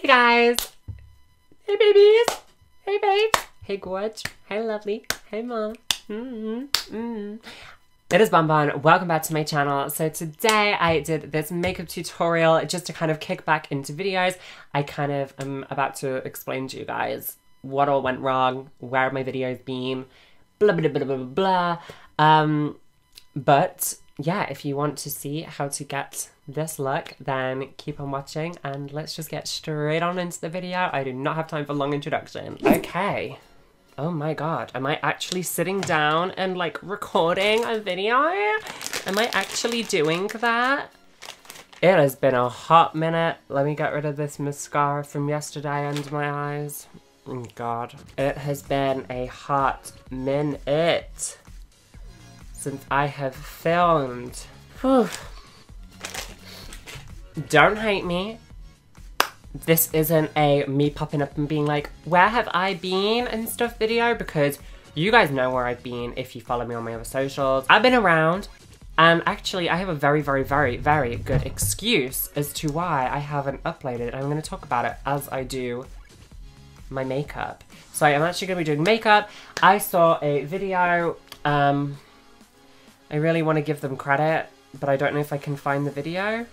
Hey guys! Hey babies! Hey babes! Hey gorge! Hey lovely! Hey mom! It is Bonbon. Welcome back to my channel. So today I did this makeup tutorial just to kind of kick back into videos. I kind of am about to explain to you guys what all went wrong, where my videos been, blah blah blah blah blah blah. But yeah, if you want to see how to get this look, then keep on watching and let's just get straight on into the video. I do not have time for long introduction. Okay. Oh my god, am I actually sitting down and like recording a video? Am I actually doing that? It has been a hot minute. Let me get rid of this mascara from yesterday under my eyes. Oh god. It has been a hot minute since I have filmed. Whew. Don't hate me. This isn't a me popping up and being like, where have I been and stuff video, because you guys know where I've been if you follow me on my other socials. I've been around, and actually I have a very, very, very, very good excuse as to why I haven't uploaded. I'm going to talk about it as I do my makeup. So I'm actually going to be doing makeup. I saw a video, I really want to give them credit, but I don't know if I can find the video.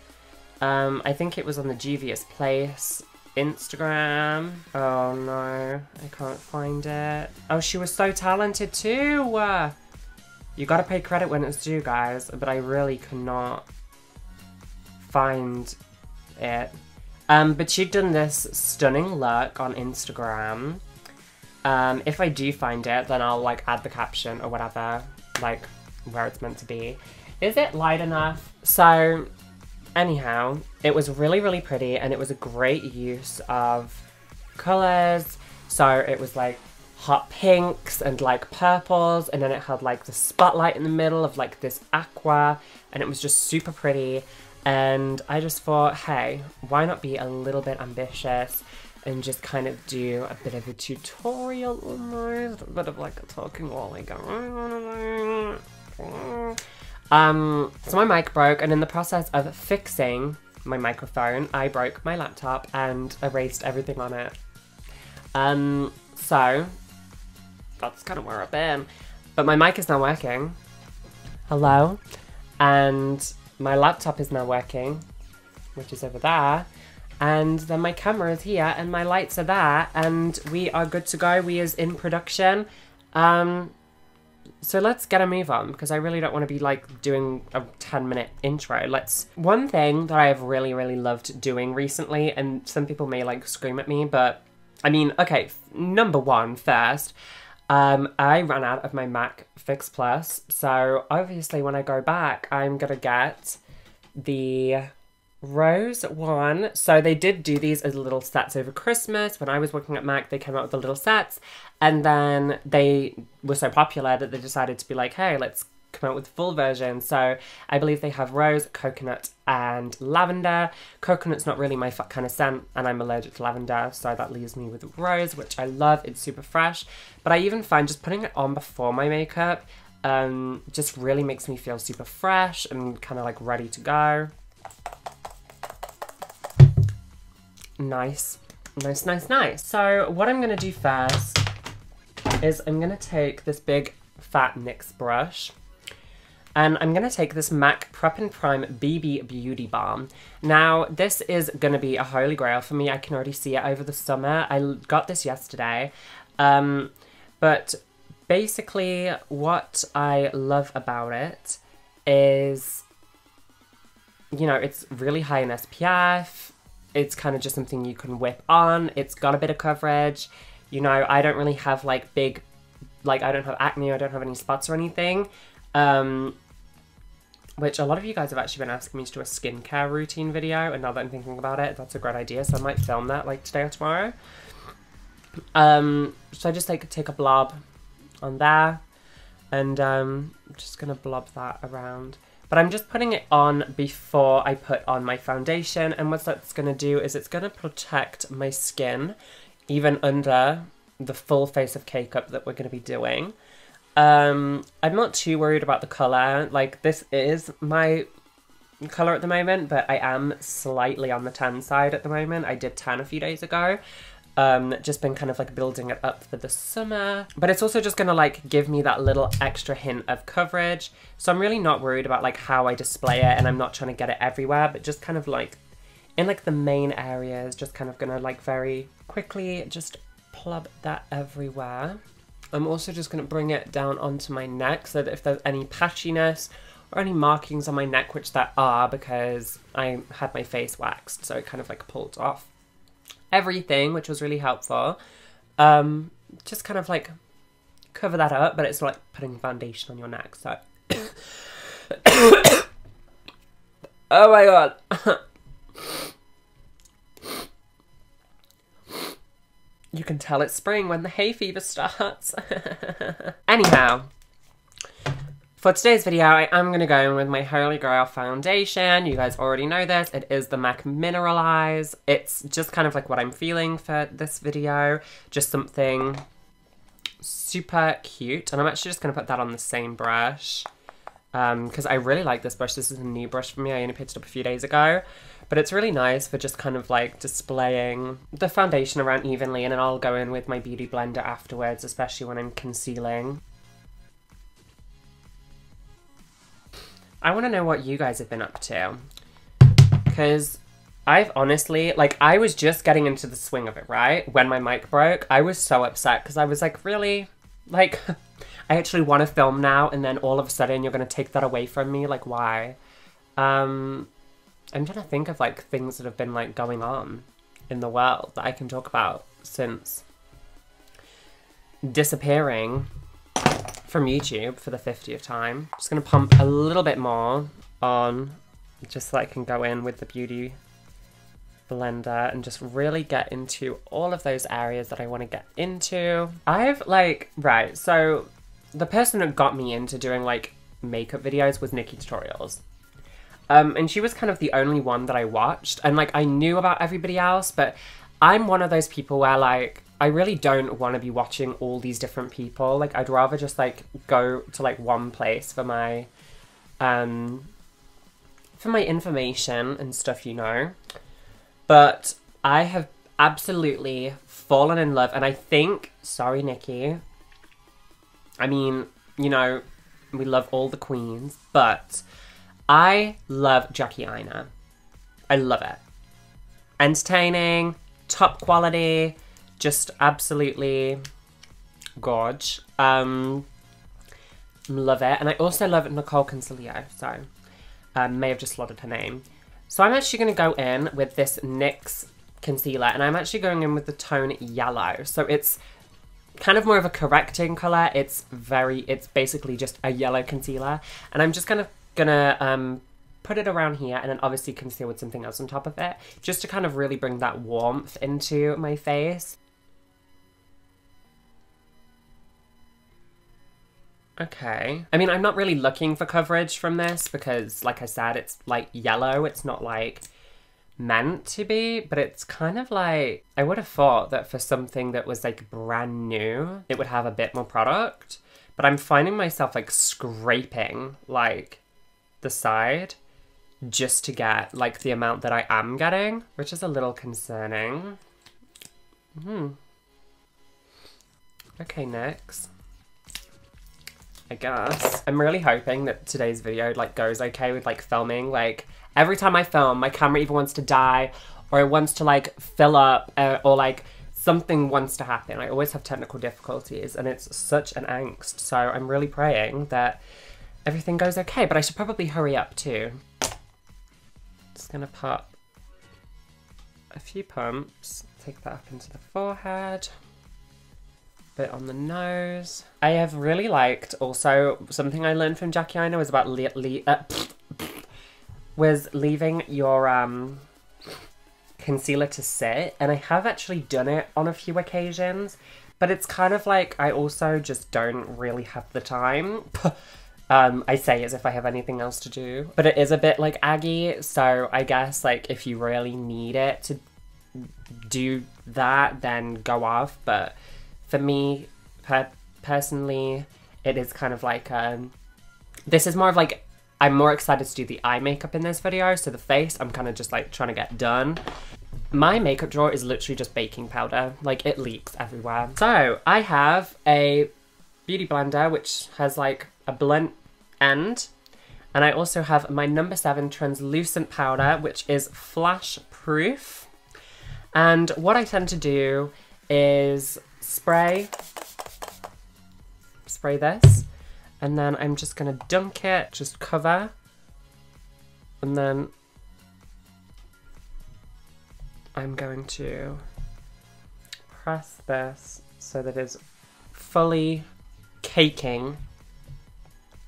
I think it was on the Devious Place Instagram. Oh no, I can't find it. Oh, she was so talented too. You gotta pay credit when it's due, guys, but I really cannot find it. But she'd done this stunning look on Instagram. If I do find it, then I'll like add the caption or whatever, like where it's meant to be. Is it light enough? So anyhow, it was really, really pretty, and it was a great use of colours. So it was like hot pinks and like purples, and then it had like the spotlight in the middle of like this aqua, and it was just super pretty. And I just thought, hey, why not be a little bit ambitious and just kind of do a bit of a tutorial almost, a bit of like a talking while I go. So my mic broke, and in the process of fixing my microphone, I broke my laptop and erased everything on it. So that's kind of where I've been. But my mic is now working. Hello. And my laptop is now working, which is over there. And then my camera is here, and my lights are there, and we are good to go. We is in production. So let's get a move on, because I really don't want to be like doing a 10-minute intro. One thing that I have really, really loved doing recently, and some people may like scream at me, but I mean, okay, number one first, I ran out of my MAC Fix Plus. So obviously when I go back, I'm gonna get the Rose one. So they did do these as little sets over Christmas. When I was working at MAC, they came out with the little sets, and then they were so popular that they decided to be like, hey, let's come out with the full version. So I believe they have rose, coconut, and lavender. Coconut's not really my kind of scent, and I'm allergic to lavender, so that leaves me with rose, which I love. It's super fresh. But I even find just putting it on before my makeup just really makes me feel super fresh and kind of like ready to go. Nice, nice, nice, nice. So what I'm going to do first is I'm going to take this big fat NYX brush, and I'm going to take this MAC Prep and Prime BB Beauty Balm. Now this is going to be a holy grail for me. I can already see it over the summer. I got this yesterday. But basically what I love about it is, you know, it's really high in SPF. It's kind of just something you can whip on. It's got a bit of coverage. You know, I don't really have like big, like I don't have acne, I don't have any spots or anything. Which a lot of you guys have actually been asking me to do a skincare routine video, and now that I'm thinking about it, that's a great idea. So I might film that like today or tomorrow. So I just like take a blob on there, and I'm just gonna blob that around. But I'm just putting it on before I put on my foundation, and what that's going to do is it's going to protect my skin even under the full face of K-Cup that we're going to be doing. I'm not too worried about the colour. Like, this is my colour at the moment, but I am slightly on the tan side at the moment. I did tan a few days ago. Just been kind of like building it up for the summer. But it's also just gonna like give me that little extra hint of coverage. So I'm really not worried about like how I display it, and I'm not trying to get it everywhere, but just kind of like in like the main areas, just kind of gonna like very quickly just plug that everywhere. I'm also just gonna bring it down onto my neck so that if there's any patchiness or any markings on my neck, which there are because I had my face waxed, so it kind of like pulled off everything, which was really helpful. Just kind of like cover that up, but it's like putting foundation on your neck, so. Oh my god. You can tell it's spring when the hay fever starts. Anyhow, for today's video, I am going to go in with my Holy Grail foundation. You guys already know this. It is the MAC Mineralize. It's just kind of like what I'm feeling for this video. Just something super cute. And I'm actually just going to put that on the same brush. Because I really like this brush. This is a new brush for me. I only picked it up a few days ago. But it's really nice for just kind of like displaying the foundation around evenly. And then I'll go in with my Beauty Blender afterwards, especially when I'm concealing. I want to know what you guys have been up to, because I've honestly, like, I was just getting into the swing of it, right? When my mic broke, I was so upset because I was like, really? Like, I actually want to film now, and then all of a sudden you're going to take that away from me? Like, why? I'm trying to think of, like, things that have been, like, going on in the world that I can talk about since disappearing from YouTube for the 50th time. Just gonna pump a little bit more on just so I can go in with the Beauty Blender and just really get into all of those areas that I want to get into. I've like, right, so the person that got me into doing like makeup videos was Nikki Tutorials. And she was kind of the only one that I watched, and like I knew about everybody else, but I'm one of those people where like I really don't want to be watching all these different people. Like, I'd rather just, like, go to, like, one place for my information and stuff, you know. But I have absolutely fallen in love, and I think, sorry, Nikki, I mean, you know, we love all the queens, but I love Jackie Aina. I love it. Entertaining, top quality, just absolutely gorge. Love it. And I also love Nicole Consiglio, so may have just slaughtered her name. So I'm actually going to go in with this NYX concealer, and I'm actually going in with the tone Yellow. So it's kind of more of a correcting colour. It's basically just a yellow concealer, and I'm just gonna put it around here and then obviously conceal with something else on top of it, just to kind of really bring that warmth into my face. Okay. I mean, I'm not really looking for coverage from this because, like I said, it's like yellow. It's not like meant to be, but it's kind of like, I would have thought that for something that was like brand new, it would have a bit more product, but I'm finding myself like scraping like the side just to get like the amount that I am getting, which is a little concerning. Okay, next. I guess. I'm really hoping that today's video like goes okay with like filming. Like every time I film, my camera either wants to die or it wants to like fill up or like something wants to happen. I always have technical difficulties and it's such an angst. So I'm really praying that everything goes okay, but I should probably hurry up too. Just gonna pop a few pumps, take that up into the forehead. Bit on the nose. I have really liked also something I learned from Jackie Aina was about leaving your concealer to sit, and I have actually done it on a few occasions, but it's kind of like I also just don't really have the time. I say as if I have anything else to do, but it is a bit like aggy, so I guess like if you really need it to do that, then go off, but for me, personally, it is kind of like, this is more of like I'm more excited to do the eye makeup in this video, so the face I'm kind of just like trying to get done. My makeup drawer is literally just baking powder, like it leaks everywhere. So I have a beauty blender which has like a blunt end, and I also have my number 7 translucent powder which is flash proof. And what I tend to do is spray this, and then I'm just gonna dunk it, just cover, and then I'm going to press this so that it's fully caking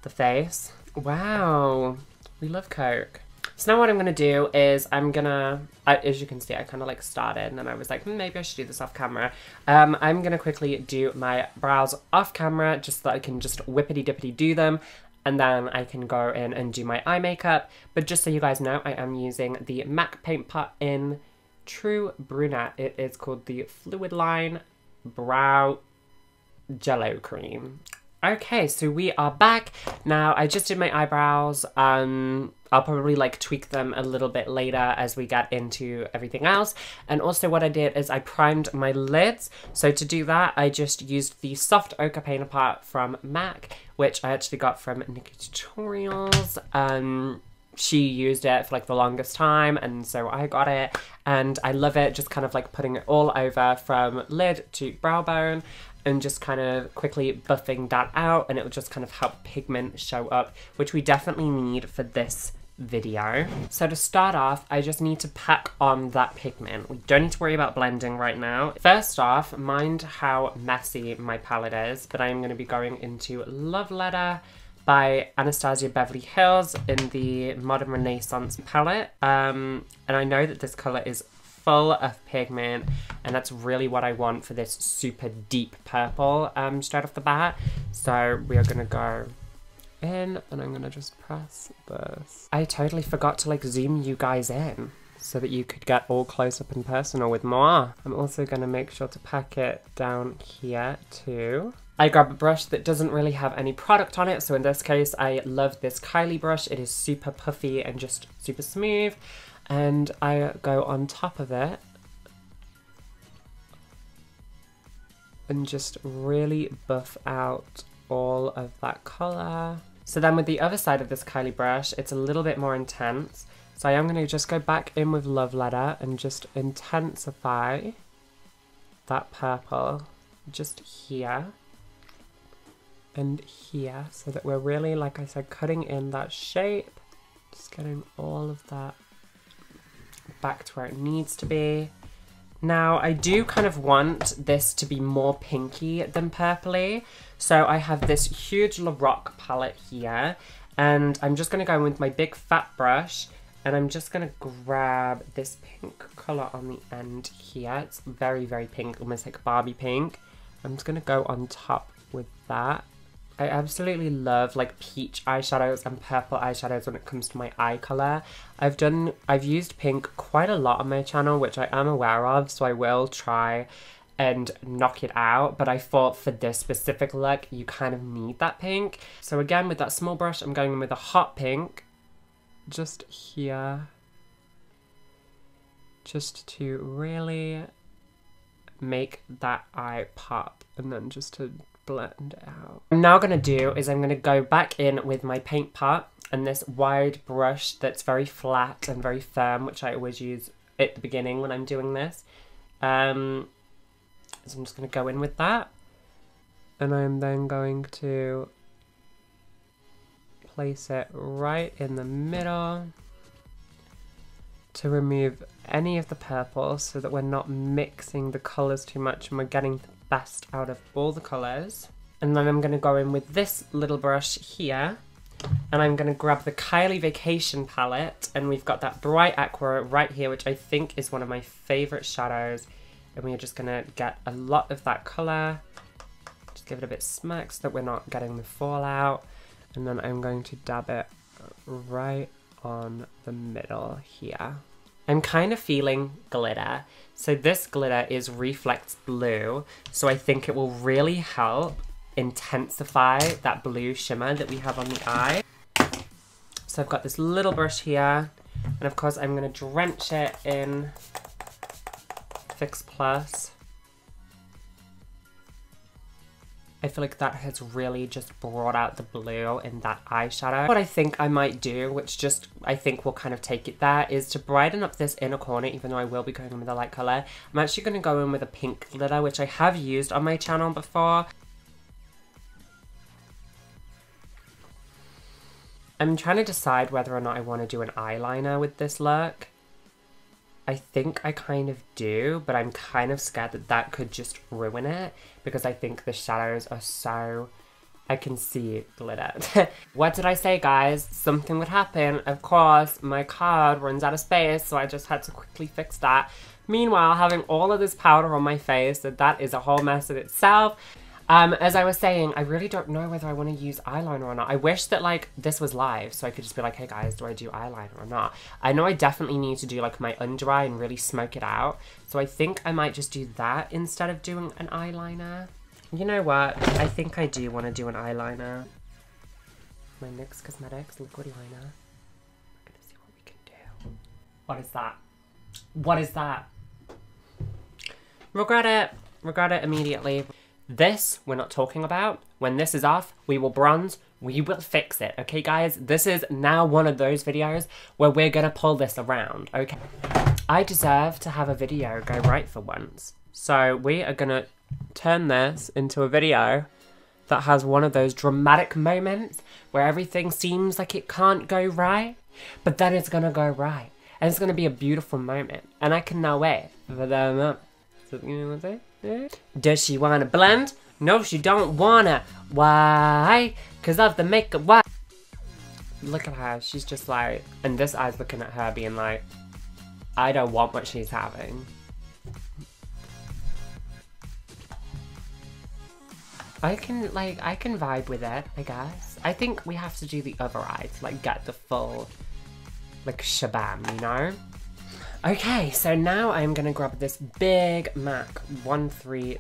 the face. Wow, we love Coke. So now what I'm gonna do is as you can see, I kind of like started and then I was like, maybe I should do this off camera. I'm gonna quickly do my brows off camera just so that I can just whippity-dippity do them, and then I can go in and do my eye makeup. But just so you guys know, I am using the MAC Paint Pot in True Brunette. It is called the Fluid Line Brow Jello Cream. Okay, so we are back. Now, I just did my eyebrows. I'll probably like tweak them a little bit later as we get into everything else. And also what I did is I primed my lids. So to do that, I just used the Soft Ochre Painter Pot from MAC, which I actually got from Nikki Tutorials. She used it for like the longest time, and so I got it, and I love it, just kind of like putting it all over from lid to brow bone and just kind of quickly buffing that out, and it will just kind of help pigment show up, which we definitely need for this video. So to start off, I just need to pack on that pigment. We don't need to worry about blending right now. First off, mind how messy my palette is, but I'm going to be going into Love Letter by Anastasia Beverly Hills in the Modern Renaissance palette. And I know that this colour is full of pigment, and that's really what I want for this super deep purple straight off the bat. So we are gonna go in, and I'm gonna just press this. I totally forgot to like zoom you guys in so that you could get all close up and personal with moi. I'm also gonna make sure to pack it down here too. I grab a brush that doesn't really have any product on it, so in this case I love this Kylie brush. It is super puffy and just super smooth, and I go on top of it and just really buff out all of that colour. So then with the other side of this Kylie brush, it's a little bit more intense, so I am going to just go back in with Love Letter and just intensify that purple just here and here, so that we're really, like I said, cutting in that shape, just getting all of that back to where it needs to be. Now, I do kind of want this to be more pinky than purpley, so I have this huge Lorac palette here, and I'm just going to go in with my big fat brush, and I'm just going to grab this pink colour on the end here. It's very, very pink, almost like Barbie pink. I'm just going to go on top with that. I absolutely love like peach eyeshadows and purple eyeshadows when it comes to my eye colour. I've used pink quite a lot on my channel, which I am aware of, so I will try and knock it out, but I thought for this specific look you kind of need that pink. So again, with that small brush, I'm going in with a hot pink just here, just to really make that eye pop, and then just to blend it out. What I'm now going to do is I'm going to go back in with my paint pot and this wide brush that's very flat and very firm, which I always use at the beginning when I'm doing this. So I'm just going to go in with that, and I'm then going to place it right in the middle to remove any of the purple so that we're not mixing the colours too much and we're getting the best out of all the colours. And then I'm going to go in with this little brush here, and I'm going to grab the Kylie Vacation palette, and we've got that bright aqua right here, which I think is one of my favourite shadows, and we're just going to get a lot of that colour, just give it a bit smack so that we're not getting the fallout, and then I'm going to dab it right on the middle here. I'm kind of feeling glitter. So this glitter is Reflex Blue, so I think it will really help intensify that blue shimmer that we have on the eye. So I've got this little brush here, and of course I'm going to drench it in Fix Plus. I feel like that has really just brought out the blue in that eyeshadow. What I think I might do, which just I think will kind of take it there, is to brighten up this inner corner, even though I will be going in with a light colour. I'm actually going to go in with a pink glitter, which I have used on my channel before. I'm trying to decide whether or not I want to do an eyeliner with this look. I think I kind of do, but I'm kind of scared that that could just ruin it because I think the shadows are so... I can see glitter. What did I say, guys? Something would happen. Of course, my card runs out of space, so I just had to quickly fix that. Meanwhile, having all of this powder on my face, that is a whole mess in itself. As I was saying, I really don't know whether I want to use eyeliner or not. I wish that, like, this was live, so I could just be like, hey guys, do I do eyeliner or not? I know I definitely need to do, like, my under eye and really smoke it out. So I think I might just do that instead of doing an eyeliner. You know what? I think I do want to do an eyeliner. My NYX Cosmetics liquid liner. We're gonna see what we can do. What is that? What is that? Regret it. Regret it immediately. This, we're not talking about. When this is off, we will bronze, we will fix it, okay guys? This is now one of those videos where we're gonna pull this around, okay? I deserve to have a video go right for once. So we are gonna turn this into a video that has one of those dramatic moments where everything seems like it can't go right, but then it's gonna go right. And it's gonna be a beautiful moment. And I cannot wait for them. So, you know what I'm saying? Does she wanna blend? No, she don't wanna. Why? Cause of the makeup. Why? Look at her. She's just like, and this eye's looking at her being like, I don't want what she's having. I can vibe with it, I guess. I think we have to do the other eye to like get the full, like, shabam, you know? Okay, so now I'm gonna grab this big MAC 130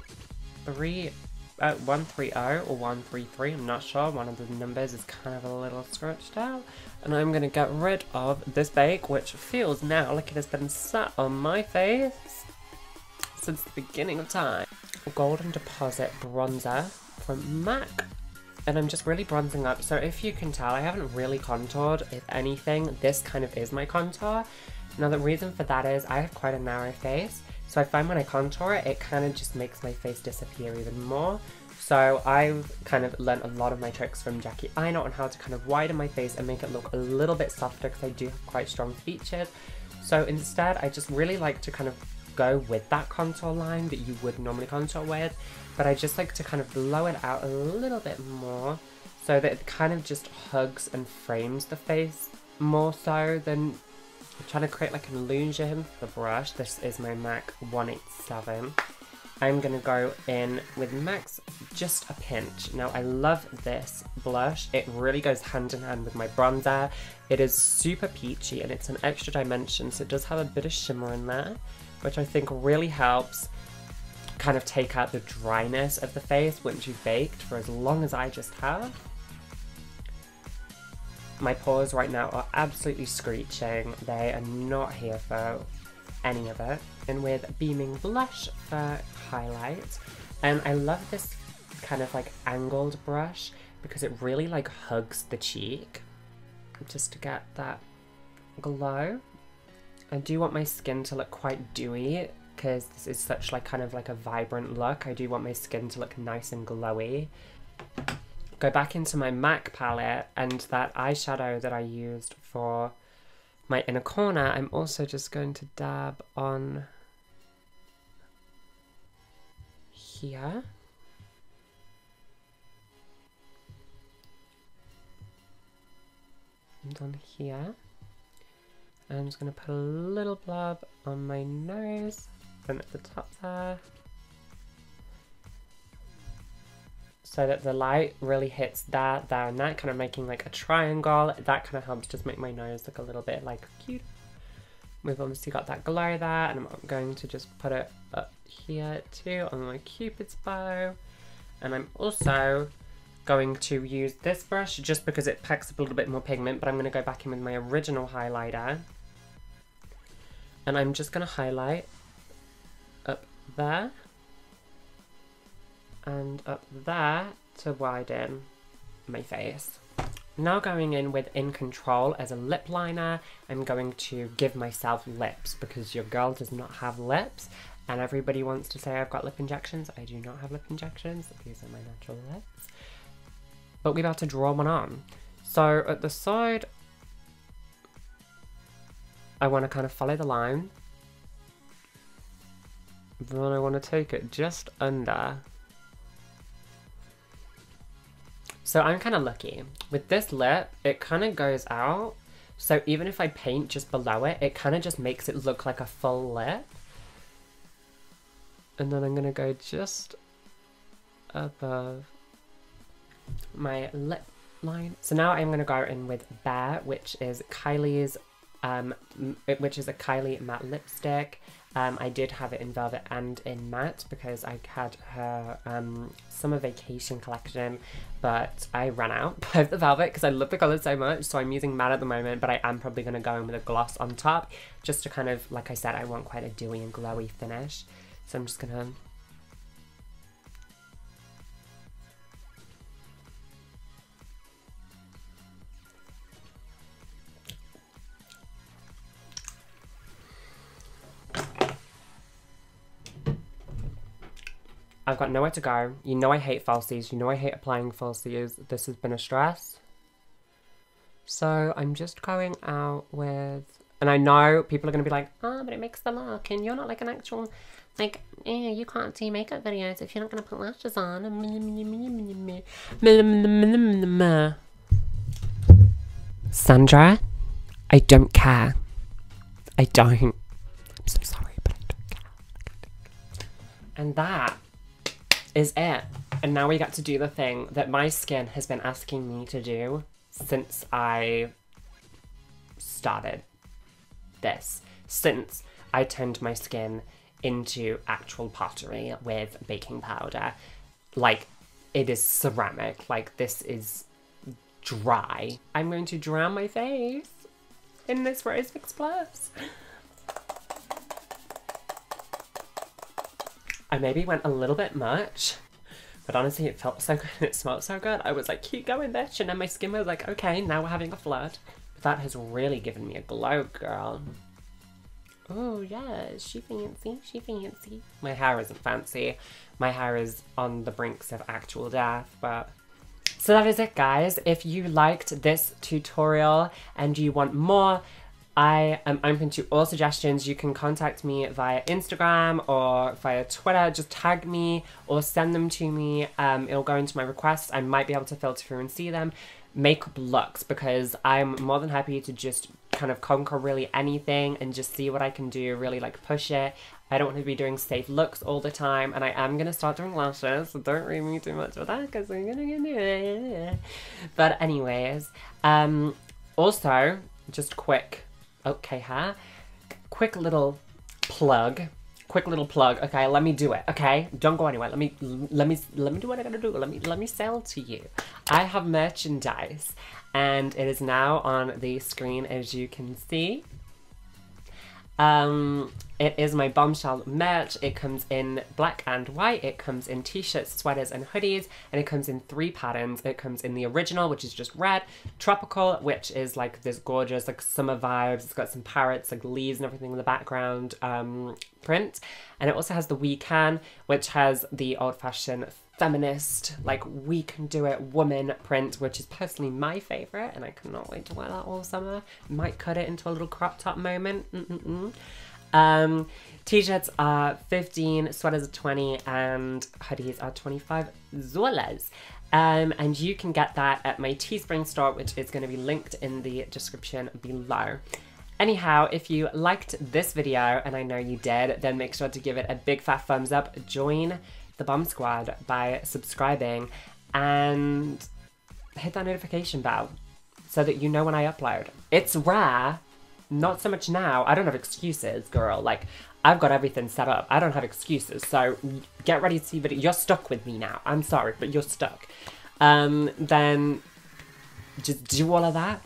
or 133, I'm not sure. One of the numbers is kind of a little scratched out. And I'm gonna get rid of this bake, which feels now like it has been sat on my face since the beginning of time. Golden Deposit bronzer from MAC. And I'm just really bronzing up. So if you can tell, I haven't really contoured. If anything, this kind of is my contour. Now the reason for that is I have quite a narrow face, so I find when I contour it, it kind of just makes my face disappear even more. So I've kind of learnt a lot of my tricks from Jackie Aina on how to kind of widen my face and make it look a little bit softer because I do have quite strong features. So instead, I just really like to kind of go with that contour line that you would normally contour with, but I just like to kind of blow it out a little bit more so that it kind of just hugs and frames the face more so than... I'm trying to create like an illusion for the brush. This is my MAC 187. I'm going to go in with MAC's Just a Pinch. Now I love this blush. It really goes hand in hand with my bronzer. It is super peachy and it's an extra dimension, so it does have a bit of shimmer in there, which I think really helps kind of take out the dryness of the face once you've baked for as long as I just have. My pores right now are absolutely screeching. They are not here for any of it. And with Beaming Blush for highlight. And I love this kind of like angled brush because it really like hugs the cheek just to get that glow. I do want my skin to look quite dewy because this is such like kind of like a vibrant look. I do want my skin to look nice and glowy. Go back into my MAC palette, and that eyeshadow that I used for my inner corner, I'm also just going to dab on here. And on here. And I'm just going to put a little blob on my nose, and at the top there. So that the light really hits that, there, and that, kind of making like a triangle. That kind of helps just make my nose look a little bit like cute. We've obviously got that glow there, and I'm going to just put it up here too on my Cupid's bow. And I'm also going to use this brush just because it packs up a little bit more pigment, but I'm going to go back in with my original highlighter. And I'm just going to highlight up there and up there to widen my face. Now going in with In Control as a lip liner, I'm going to give myself lips because your girl does not have lips. And everybody wants to say I've got lip injections. I do not have lip injections. These are my natural lips. But we're about to draw one on. So at the side, I want to kind of follow the line. Then I want to take it just under. So I'm kind of lucky. With this lip, it kind of goes out. So even if I paint just below it, it kind of just makes it look like a full lip. And then I'm going to go just above my lip line. So now I'm going to go in with Bare, which is Kylie's, which is a Kylie matte lipstick. I did have it in velvet and in matte because I had her summer vacation collection, but I ran out of the velvet because I love the colour so much, so I'm using matte at the moment, but I am probably going to go in with a gloss on top, just to kind of, like I said, I want quite a dewy and glowy finish. So I'm just going to... I've got nowhere to go. You know I hate falsies. You know I hate applying falsies. This has been a stress. So I'm just going out with... And I know people are going to be like, oh, but it makes the look. And you're not like an actual... Like, you can't do makeup videos if you're not going to put lashes on. Sandra, I don't care. I don't. I'm so sorry, but I don't care. And that is it. And now we get to do the thing that my skin has been asking me to do since I started this. Since I turned my skin into actual pottery with baking powder. Like, it is ceramic. Like, this is dry. I'm going to drown my face in this Rose Fix Plus. I maybe went a little bit much, but honestly it felt so good and it smelled so good. I was like, keep going bitch, and then my skin was like, okay, now we're having a flood. But that has really given me a glow, girl. Oh yeah, she fancy, she fancy. My hair isn't fancy. My hair is on the brinks of actual death, but... So that is it, guys. If you liked this tutorial and you want more, I am open to all suggestions. You can contact me via Instagram or via Twitter. Just tag me or send them to me. It'll go into my requests. I might be able to filter through and see them. Makeup looks, because I'm more than happy to just kind of conquer really anything and just see what I can do, really like push it. I don't want to be doing safe looks all the time, and I am going to start doing lashes, so don't read me too much of that because I'm going to do it. But anyways, also, just quick, okay, quick little plug. Okay, let me do it. Okay, don't go anywhere. Let me do what I gotta do. Let me sell to you. I have merchandise, and it is now on the screen, as you can see. It is my Bombshell merch. It comes in black and white. It comes in t-shirts, sweaters, and hoodies, and it comes in 3 patterns. It comes in the original, which is just red, tropical, which is like this gorgeous like summer vibes. It's got some parrots, like leaves and everything in the background, print. And it also has the We Can, which has the old-fashioned feminist, like we can do it woman print, which is personally my favorite, and I cannot wait to wear that all summer. Might cut it into a little crop top moment. T-shirts are 15, sweaters are 20, and hoodies are 25 zolas. And you can get that at my Teespring store, which is going to be linked in the description below. Anyhow, if you liked this video, and I know you did, then make sure to give it a big fat thumbs up. Join the Bomb Squad by subscribing and hit that notification bell so that you know when I upload. It's rare, not so much now. I don't have excuses, girl. Like, I've got everything set up. I don't have excuses, so get ready to see video. You're stuck with me now. I'm sorry, but you're stuck. then just do all of that.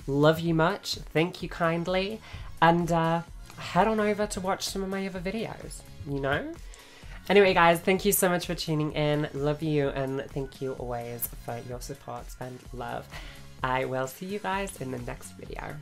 Love you much. Thank you kindly. And head on over to watch some of my other videos, you know? Anyway, guys, thank you so much for tuning in. Love you, and thank you always for your support and love. I will see you guys in the next video.